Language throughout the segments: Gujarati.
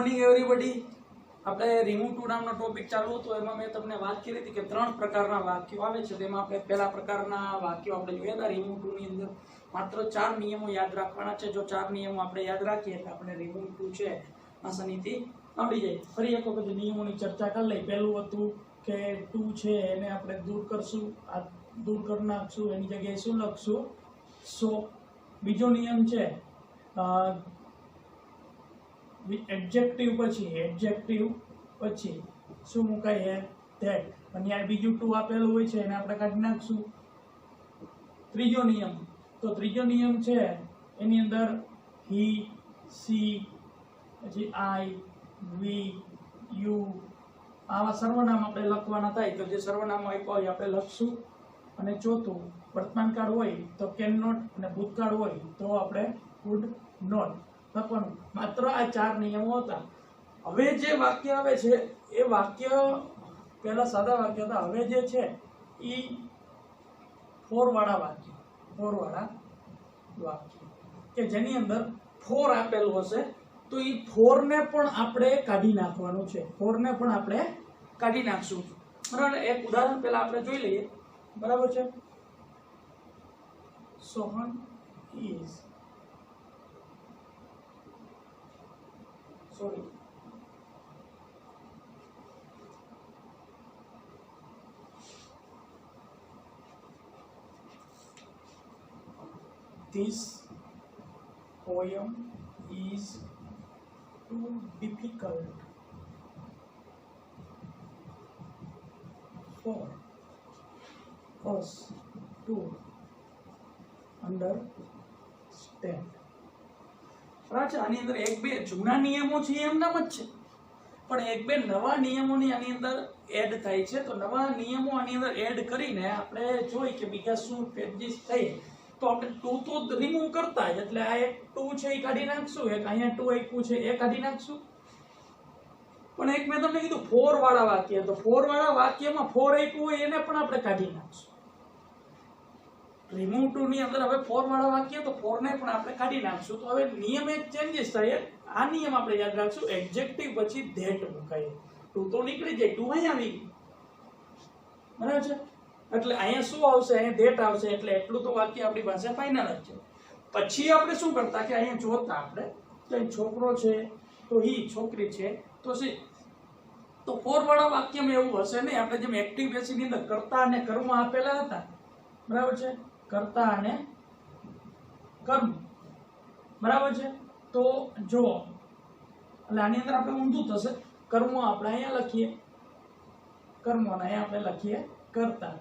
Morning everybody. આપણે રિમૂવ ટુ નામનો ટોપિક ચાલુ હતો, એમાં મેં તમને વાત કરી હતી કે 3 પ્રકારના વાક્યો આવે છે। તેમાં આપણે પહેલા પ્રકારના વાક્યો આપણે જોયા હતા રિમૂવ ટુ ની અંદર। માત્ર 4 નિયમો યાદ રાખવાના છે। જો 4 નિયમો આપણે યાદ રાખીએ એટલે આપણે રિમૂવ ટુ છે આસાનીથી આવડી જાય। ફરી એક વખત નિયમોની ચર્ચા કરી લઈએ। પહેલું હતું કે ટુ છે એને આપણે દૂર કરશું, આ દૂર કરી નાખશું, એની જગ્યાએ શું લખશું? સો। બીજો નિયમ છે એડજેક્ટિવ પછી શું મુકાય? ધેટ। અને આ બીજું ટુ આપેલું હોય છે એને આપણે કાઢી નાખશું। ત્રીજો નિયમ, તો ત્રીજો નિયમ છે એની અંદર હી, સી, પછી આઈ, વી, યુ આવા સર્વનામ આપણે લખવાના થાય, તો જે સર્વનામો આપ્યા હોય આપણે લખશું। અને ચોથું વર્તમાન કાળ હોય તો કેન નોટ, અને ભૂતકાળ હોય તો આપણે કુડ નોટ લખવાનું। માત્ર આ 4 નિયમો હતા। હવે જે વાક્ય આવે છે એ વાક્ય પહેલા સાદા વાક્ય હતા, હવે જે છે એ ફોર વાળા વાક્ય કે જેની અંદર ફોર આપેલું હશે તો એ ફોર ને પણ આપણે કાઢી નાખવાનું છે। ફોર ને પણ આપણે કાઢી નાખશું, બરાબર। એક ઉદાહરણ પહેલા આપણે જોઈ લઈએ, બરાબર છે। Sohan is This poem is too difficult for us to understand। આની અંદર એક બે જૂના નિયમો છે એમનામ જ છે, પણ એક બે નવા નિયમોની આની અંદર એડ થાય છે। તો નવા નિયમો આની અંદર એડ કરીને આપણે જોઈ કે બીજા શું ચેન્જીસ થઈ, તો આપણે ટુ તો રિમૂવ કરતા જ, એટલે આ એક ટુ છે એ કાઢી નાખશું, એક અહીંયા ટુ આપ્યું છે એ કાઢી નાખશું। પણ એક મેં તમને કીધું ફોર વાળા વાક્ય, તો ફોર વાળા વાક્યમાં ફોર આપ્યું હોય એને પણ આપણે કાઢી નાખશું। રિમૂવ ટુ ની અંદર હવે ફોર વાળા વાક્ય તો ફોર ને પણ આપણે કાઢી નાખશું। તો હવે નિયમ એક ચેન્જીસ થાય, આ નિયમ આપણે યાદ રાખશું, એડજેક્ટિવ પછી ધેટ મુકાય। ટુ તો નીકળી જાય, ટુ અહીં આવી ગઈ, બરાબર છે। એટલે અહીંયા શું આવશે? અહીંયા ધેટ આવશે, એટલે એટલું તો વાક્ય આપણી પાસે ફાઇનલ જ છે। પછી આપણે શું કરતા કે અહીંયા જોતા આપણે તો અહીં છોકરો છે તો હી, છોકરી છે તો સી। તો ફોર વાળા વાક્યમાં એવું હશે નહીં, આપણે જેમ એક્ટિવ પેસિવ ની અંદર કર્તા અને કર્મ આપેલા હતા, બરાબર છે, કર્તા અને કર્મ, બરાબર છે। તો જો એટલે આની અંદર આપણે ઊંધું થશે, કર્મ આપણે અહીંયા લખીએ કર્મ, અને અહીંયા આપણે લખીએ કર્તા,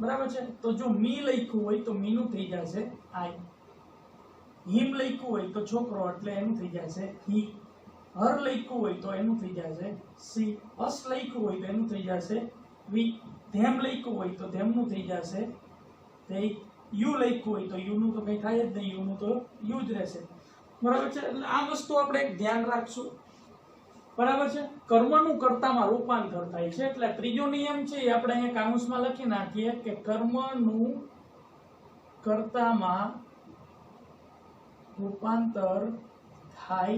બરાબર છે। તો જો મી લખ્યું હોય તો મીનું થઈ જશે આઈ, હિમ લખ્યું હોય તો છોકરો એટલે એનું થઈ જશે હી, હર લખ્યું હોય તો એનું થઈ જશે સી, અસ લખ્યું હોય તો એનું થઈ જશે વી, ધેમ લખ્યું હોય તો ધેમનું થઈ જશે તે, યુ લખ્યું હોય તો યુનું તો કંઈ થાય જ નહીં, યુનું તો યુ જ રહેશે, બરાબર છે। એટલે આ વસ્તુ આપણે એક ધ્યાન રાખશું, બરાબર છે। કર્મનું કર્તામાં રૂપાંતર થાય છે, એટલે ત્રીજો નિયમ છે એ આપણે અહીંયા કાઉન્સમાં લખી નાખીએ કે કર્મનું કર્તામાં રૂપાંતર થાય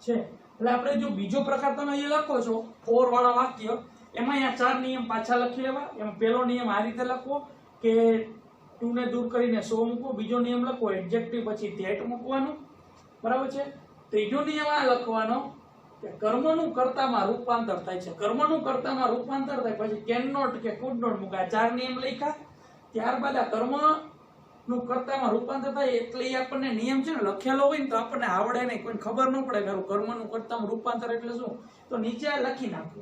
છે। એટલે આપણે જો બીજો પ્રકાર તમે અહીંયા લખો છો ફોર વાળા વાક્ય, એમાં અહીંયા 4 નિયમ પાછા લખી લેવા। એમાં પહેલો નિયમ આ રીતે લખવો કે ટુ ને દૂર કરીને સો મૂકવો, બીજો નિયમ લખવો એડજેક્ટિવ પછી ધેટ મૂકવાનું, બરાબર છે। ત્રીજો નિયમ આ લખવાનો કે કર્મનું કર્તામાં રૂપાંતર થાય છે। કર્મનું કર્તામાં રૂપાંતર થાય પછી કેન નોટ કે કુડ નોટ મુકાય, 4 નિયમ લખ્યા। ત્યારબાદ આ કર્મનું કર્તામાં રૂપાંતર થાય એટલે એ આપણને નિયમ છે ને લખેલો હોય ને તો આપણને આવડે નહીં, કોઈ ખબર ન પડે કે કર્મનું કર્તામાં રૂપાંતર એટલે શું, તો નીચે આ લખી નાખો,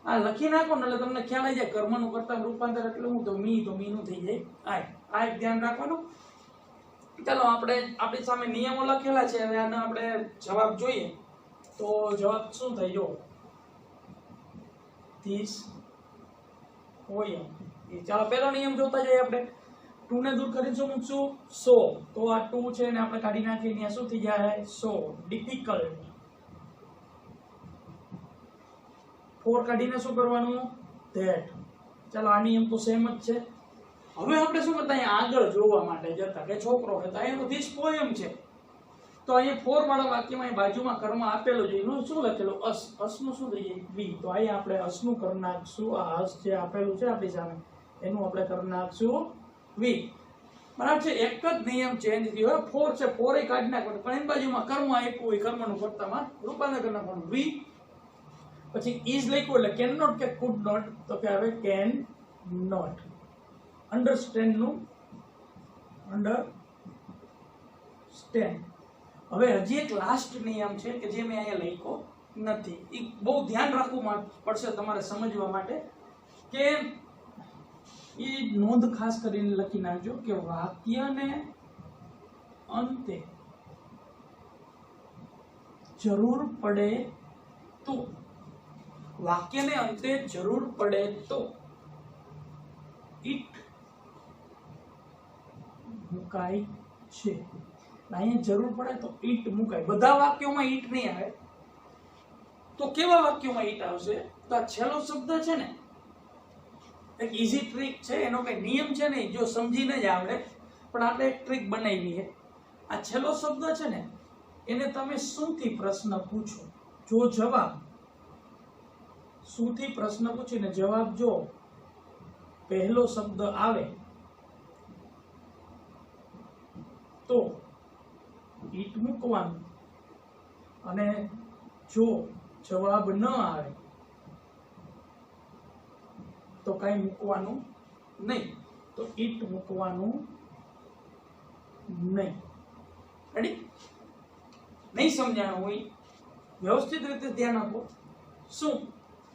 આ લખી નાખો ને એટલે તમને ખ્યાલ આવી જાય કર્મનું કર્તામાં રૂપાંતર એટલે હું, તો મીનું થઈ જાય આય। આ એક ધ્યાન રાખવાનું। ચાલો આપણે આપણી સામે નિયમો લખેલા છે, હવે આનો આપણે જવાબ જોઈએ। તો જવાબ શું થાય? જો ધીસ પોયમ, ચાલો પહેલો નિયમ જોતા જઈએ આપણે। ટુ ને દૂર કરીને શું મૂકશું? સો। તો આ ટુ છે ને આપણે કાઢી નાખીએ, અહીંયા શું થઈ જાય? સો ડિફિકલ્ટ। ફોર કાઢીને શું કરવાનું? ધેટ। ચાલો આ નિયમ તો સેમ જ છે। હવે આપણે શું કરતા અહીંયા આગળ જોવા માટે જતા કે છોકરો હતા એનો ધીસ પોયમ છે, તો અહીંયા ફોર વાળા વાક્યમાં અહીં બાજુમાં કર્મ આપેલું છે એનું શું લખેલું અસ, અસનું શું થઈ જાય વી. તો અહીંયા આપણે અસનું કરી નાખશું. આ અસ જે આપેલું છે આપણી સામે એનું આપણે કરી નાખશું વી. બરાબર છે. એક જ નિયમ ચેન્જ થયો. ફોર છે, ફોર એ કાઢી નાખવાનું, પણ એની બાજુમાં કર્મ આપ્યું હોય, કર્મનું કર્તામાં રૂપાંતર કરી નાખવાનું વી. પછી ઇઝ લખ્યું એટલે કેન નોટ કે કુડ નોટ, તો કે હવે કેન નોટ. અન્ડરસ્ટેન્ડ નું અન્ડરસ્ટેન્ડ. હવે હજી એક લાસ્ટ નિયમ છે કે જે મેં અહીંયા લખ્યો નથી. એ બહુ ધ્યાન રાખવું પડશે તમારે સમજવા માટે, કે એ નોંધ ખાસ કરીને લખી નાખજો કે વાક્યને અંતે જરૂર પડે તો, વાક્યને અંતે જરૂર પડે તો ઇટ મુકાય છે. અહીંયા જરૂર પડે તો ઈટ મુકાય. બધા વાક્યોમાં ઈટ નહીં આવે. તો કેવા વાક્યોમાં ઈટ આવશે? તો આ છેલ્લો શબ્દ છે ને, એક ઈઝી ટ્રીક છે, એનો કઈ નિયમ છે નહીં, જો સમજીને જ આવડે, પણ આપણે એક ટ્રીક બનાવી છે. આ છેલ્લો શબ્દ છે ને, એને તમે શુંથી પ્રશ્ન પૂછો, જો જવાબ શુંથી પ્રશ્ન પૂછીને જવાબ જો પહેલો શબ્દ આવે તો ઈટ મૂકવાનું, અને જો જવાબ ન આવે તો કઈ મૂકવાનું નહીં, તો ઈટ મૂકવાનું નહીં. રેડી? નહીં સમજાણું હોય વ્યવસ્થિત રીતે ધ્યાન આપો.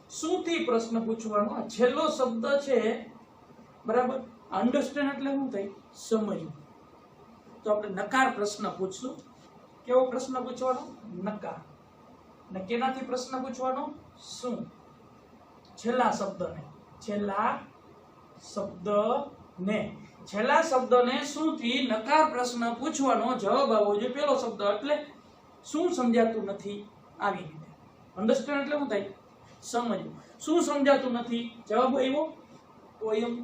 શું થી પ્રશ્ન પૂછવાનો. આ છેલ્લો શબ્દ છે, બરાબર. અન્ડરસ્ટેન્ડ એટલે શું થાય? સમજવું. તો આપણે નકાર પ્રશ્ન પૂછશું. કેવો પ્રશ્ન પૂછવાનો? નકાર. ને કેનાથી પ્રશ્ન પૂછવાનો? શું. છેલ્લા શબ્દને શું થી નકાર પ્રશ્ન પૂછવાનો, જવાબ આવવો જોઈએ પેલો શબ્દ. એટલે શું સમજાતું નથી, આવી રીતે. અન્ડરસ્ટેન્ડ એટલે શું થાય? સમજવું. શું સમજાતું નથી? જવાબ આવ્યો પોયમ.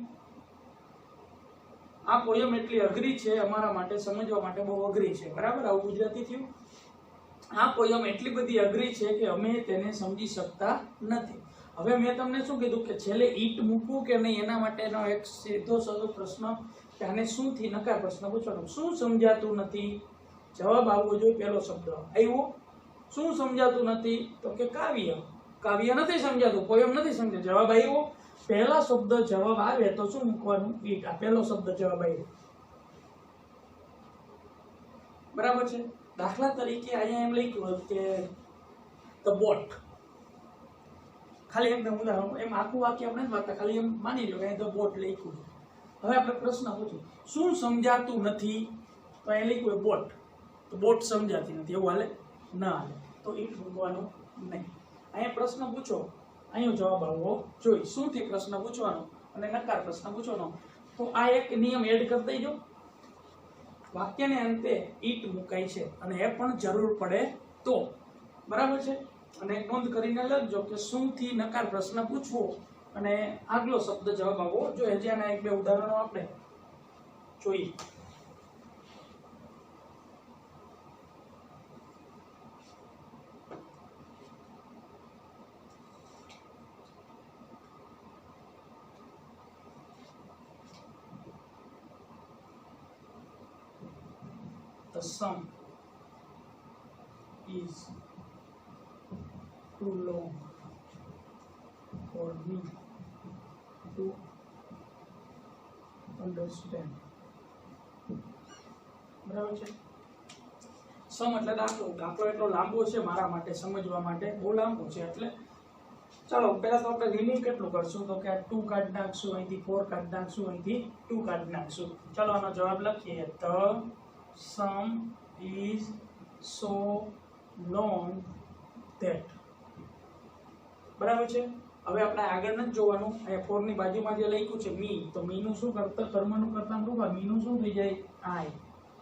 આ પોયમ એટલી અઘરી છે અમારા માટે, સમજવા માટે બહુ અઘરી છે, બરાબર. આવું ગુજરાતી થયું. આ પોયમ એટલી બધી અઘરી છે કે અમે તેને સમજી શકતા નથી. હવે મેં તમને શું કીધું કે છેલ્લે ઈટ મૂકવું કે નહીં, એના માટેનો એક સીધો સાદો પ્રશ્ન કે આને શું થી નકાર પ્રશ્ન પૂછવાનો. શું સમજાતું નથી? જવાબ આવવો જોઈએ પહેલો શબ્દ. આવ્યો. શું સમજાતું નથી? તો કે કાવ્ય. કાવ્ય નથી સમજાતું, પોયમ નથી સમજાતું. જવાબ આવ્યો. પહેલા શબ્દ જવાબ આવે તો શું મૂકવાનું? ઈટ. આ પહેલો શબ્દ જવાબ આવ્યો, બરાબર છે. દાખલા તરીકે અહીંયા એમ લખ્યું કે ધ બોટ. ખાલી એકદમ ઉદાહરણ, એમ આખું વાક્ય આપણે વાંચતા, ખાલી એમ માની લો કે ધ બોટ લખ્યું છે. હવે આપણે પ્રશ્ન પૂછ્યો શું સમજાતું નથી? તો અહીંયા લખ્યું બોટ. તો બોટ સમજાતી નથી, એવું હાલે? ના હાલે. તો ઈટ મૂકવાનું નહીં. અહીંયા પ્રશ્ન પૂછો, અહીંયા જવાબ આવવો જોઈએ. શું થી પ્રશ્ન પૂછવાનો અને નકાર પ્રશ્ન પૂછવાનો. તો આ એક નિયમ એડ કરી દેજો. વાક્યને અંતે ઈટ મુકાય છે અને એ પણ જરૂર પડે તો, બરાબર છે. અને નોંધ કરીને લખજો કે શું થી નકાર પ્રશ્ન પૂછવો અને આગલો શબ્દ જવાબ આવવો જોઈએ. હજી આના એક બે ઉદાહરણો આપણે જોઈએ. The sum is too long for me to understand. બરાબર છે. સમ એટલે દાખલો. દાખલો એટલો લાંબો છે મારા માટે સમજવા માટે, બહુ લાંબો છે. એટલે ચાલો પહેલા તો આપણે રિમૂવ કેટલું કરશું, તો કે આ 2 કાઢી નાખશું, અહીંથી 4 કાઢી નાખશું, અહીંથી 2 કાઢી નાખશું. ચાલો આનો જવાબ લખીએ. The sum is so long that. બરાબર છે. હવે આપણે આગળ નથી જોવાનું. અહીંયા 4 ની બાજુમાં જે લખ્યું છે મી, તો મી નું શું કરતા, કર્મનું કરતા રૂપા, મી નું શું થઈ જાય? આઈ.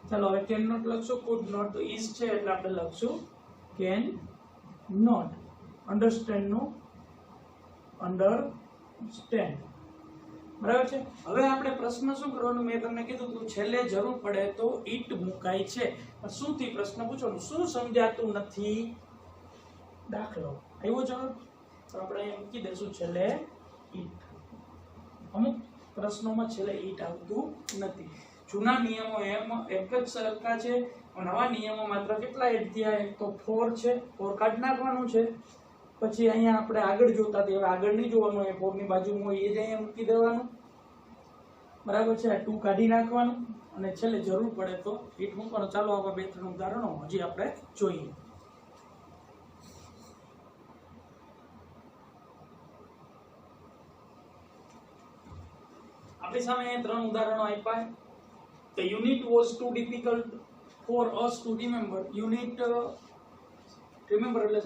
ચાલો હવે કેન નોટ લખશું, કુડ નોટ. તો ઇઝ છે એટલે આપણે લખશું કેન નોટ. અન્ડરસ્ટેન્ડ નું અન્ડરસ્ટેન્ડ. બરાબર છે. હવે આપણે પ્રશ્ન શું કરવાનું, મેં તમને કીધું કે છેલ્લે જરૂર પડે તો ઈટ મુકાય છે. શું થી પ્રશ્ન પૂછવાનું, શું સમજાતું નથી, દાખલો આવ્યો જવાબ તો આપણે અહીં મૂકી દઈશું છેલ્લે ઈટ. અમુક પ્રશ્નોમાં છેલ્લે ઈટ આવતું નથી. જૂના નિયમો એમ એક જ સરખા છે, નવા નિયમો માત્ર કેટલા એડ થયા તો 4 છે. 4 કાઢી નાખવાનું છે. પછી અહીંયા આપણે આગળ જોતા હતા, હવે આગળ નહીં જોવાનું, એ 4 ની બાજુમાં હોય એ જ અહીંયા મૂકી દેવાનું. બરાબર છે. 2 કાઢી નાખવાનું અને છેલ્લે જરૂર પડે તો ઈટ મૂકવાનું. ચાલો આવા 2-3 ઉદાહરણો હજી આપણે જોઈએ. આપણી સામે 3 ઉદાહરણો આપ્યા. The unit was too difficult for us to remember. Unit remember એટલે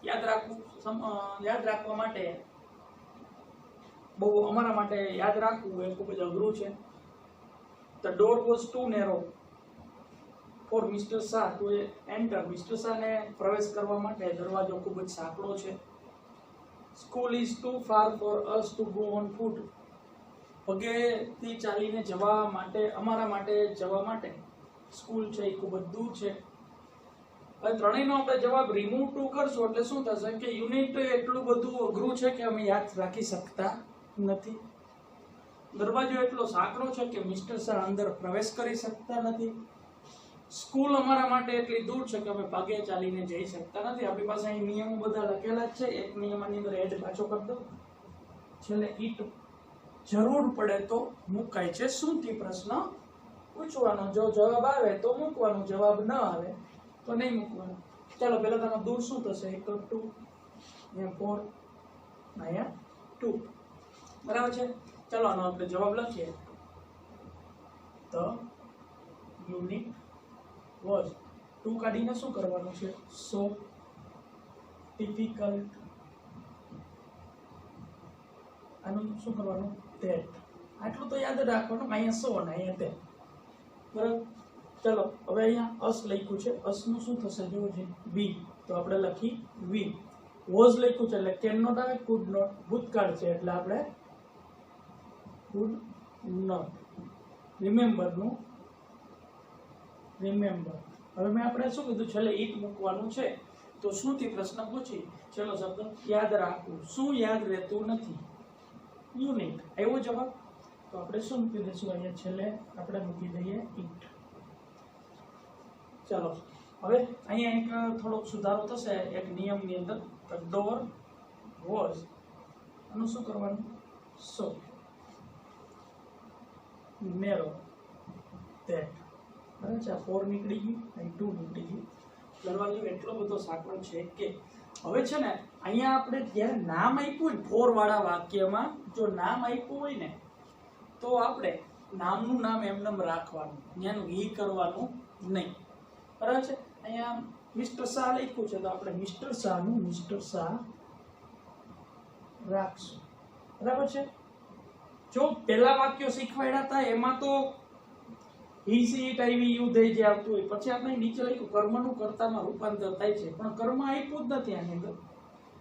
યાદ રાખવા માટે બહુ અમારા માટે યાદ રાખવું એ ખૂબ જ અઘરું છે. The door was too narrow for Mr. Shah to enter. Mr. Shah ને પ્રવેશ કરવા માટે દરવાજો ખૂબ જ સાંકડો છે. School is too far for us to go on foot. પગેથી ચાલીને જવા માટે અમારા માટે જવા માટે સ્કૂલ છે એ ખૂબ જ દૂર છે. હવે ત્રણેયનો આપણે જવાબ રિમૂવ ટુ કરશું એટલે શું થશે કે યુનિટ એટલું બધું અઘરું છે કે અમે યાદ રાખી શકતા નથી. દરવાજો એટલો સાંકડો છે કે મિસ્ટર શાહ અંદર પ્રવેશ કરી શકતા નથી. સ્કૂલ અમારા માટે એટલી દૂર છે કે અમે પગે ચાલીને જઈ શકતા નથી. આપણી પાસે અહીં નિયમો બધા લખેલા જ છે. એક નિયમની અંદર એડ પાછો કરી દો. છેલ્લે ઈટ જરૂર પડે તો મુકાય છે. શું થી પ્રશ્ન પૂછવાનો, જો જવાબ આવે તો મૂકવાનું, જવાબ ન આવે તો નહીં મૂકવાનું. ચાલો પહેલા તમે દૂર શું થશે, 1 2 અહીંયા 4 અહીંયા 2 બરાબર છે. ચાલો આનો આપણે જવાબ લખીએ. The unit was 2 કાઢીને શું કરવાનું છે, so difficult. આનું શું કરવાનું, that. આટલું તો યાદ રાખવાનું. અહીંયા 100 ને અહીંયા 10 બરાબર. ચલો હવે અહીંયા અસ લખ્યું છે, અસનું શું થશે જો છે વી, તો આપણે લખી વી. વોઝ લખ્યું છે એટલે કેન નોટ આવે, કુડ નોટ ભૂતકાળ છે એટલે આપણે કુડ નોટ. રિમેમ્બર નું રિમેમ્બર. હવે મેં આપણે શું કીધું છેલ્લે ઈટ મૂકવાનું છે, તો શું થી પ્રશ્ન પૂછી. ચલો શબ્દ યાદ રાખવું. શું યાદ રહેતું નથી, યુનિટ. આવ્યો જવાબ તો આપણે શું મૂકી દઈશું અહીંયા છેલ્લે આપણે મૂકી દઈએ ઈટ. ચાલો હવે અહીંયા એક થોડોક સુધારો થશે એક નિયમની અંદર. ડોર વોઝ આનું શું કરવાનું, સો નેરો ધેટ. બરાબર છે. 4 નીકળી ગયું અને 2 નીકળી ગયું. દરવાજો એટલો બધો સાંકડો છે કે હવે છે ને અહીંયા આપણે જ્યારે નામ આપ્યું હોય 4 વાળા વાક્યમાં, જો નામ આપ્યું હોય ને તો આપણે નામનું નામ એમનેમ રાખવાનું, ત્યાંનું ઈ કરવાનું નહીં. બરાબર છે. અહીંયા મિસ્ટર શાહ લખ્યું છે તો આપણે મિસ્ટર શાહનું મિસ્ટર શાહ રાખશું. બરાબર છે. જો પહેલા વાક્યો શીખવાડ્યા હતા એમાં તો હી સી ઇટ આવી યુ દે જે આવતું હોય, પછી આપણે નીચે લખ્યું કર્મનું કર્તામાં રૂપાંતર થાય છે, પણ કર્મ આપ્યું જ નથી આની અંદર.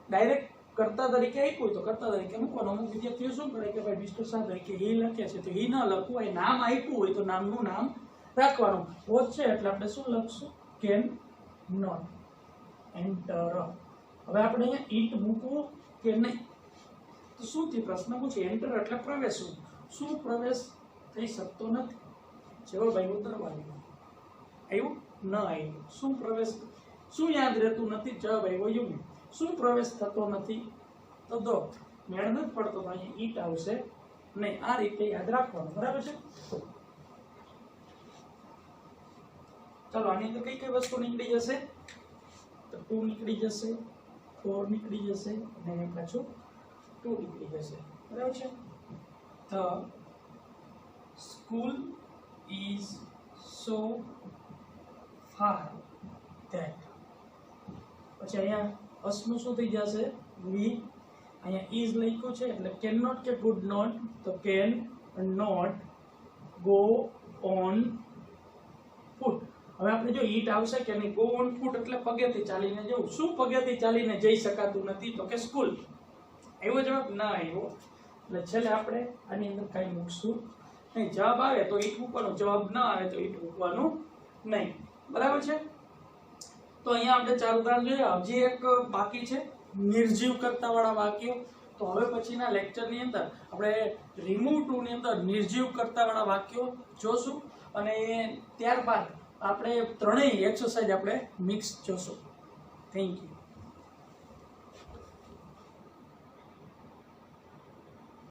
ડાયરેક્ટ કર્તા તરીકે આપ્યું હોય તો કર્તા તરીકે મૂકવાનું. અમુક વિદ્યાર્થીઓ શું કરે કે ભાઈ મિસ્ટર શાહ તરીકે હી લખે છે તો હી ન લખવું હોય, નામ આપ્યું હોય તો નામનું નામ રાખવાનું. વોચ છે એટલે આપણે શું લખશું, કેન નોટ એન્ટર. હવે આપણે અહીંયા ઈટ મૂકવું કે નહીં, તો શું થી પ્રશ્ન પૂછે. એન્ટર એટલે પ્રવેશવું. શું પ્રવેશ થઈ શકતો નથી, જવાબ આવ્યો દરવાજો. આવ્યું ન આવ્યું. શું પ્રવેશ, શું યાદ રહેતું નથી, જવાબ આવ્યો યુનિટ. શું પ્રવેશ થતો નથી તો દો. મેળ નથી પડતો તો અહીંયા ઈટ આવશે નહીં. આ રીતે યાદ રાખવાનું. બરાબર છે. ચાલો આની અંદર કઈ કઈ વસ્તુ નીકળી જશે, તો 2 નીકળી જશે, 4 નીકળી જશે અને પાછું 2 નીકળી જશે. બરાબર છે. The school is so far that. પછી અહીંયા અસનું શું થઈ જશે, વી. અહીંયા ઇઝ લખ્યું છે એટલે કેન નોટ કે ગુડ નોટ, તો can not go on foot. હવે આપણે જો ઈટ આવશે કે નહીં, ગો ઓન ફૂટ એટલે પગેથી ચાલીને જવું. શું પગેથી ચાલીને જઈ શકાતું નથી, તો કે સ્કૂલ. આવ્યો જવાબ ના આવ્યો. એટલે છેલ્લે આપણે આની અંદર કાંઈ મૂકશું નહીં. જવાબ આવે તો ઈટ મૂકવાનો, જવાબ ના આવે તો ઈટ મૂકવાનું નહીં. બરાબર છે? તો અહીંયા આપણે 4 ઉદાહરણ જોયા. હજી એક બાકી છે નિર્જીવ કરતા વાળા વાક્યો. તો હવે પછીના લેક્ચરની અંદર આપણે રિમૂવ ટુ ની અંદર નિર્જીવ કરતા વાળા વાક્યો જોશું અને ત્યારબાદ આપણે ત્રણેય એક્સરસાઇઝ આપણે મિક્સ જોશું. Thank you.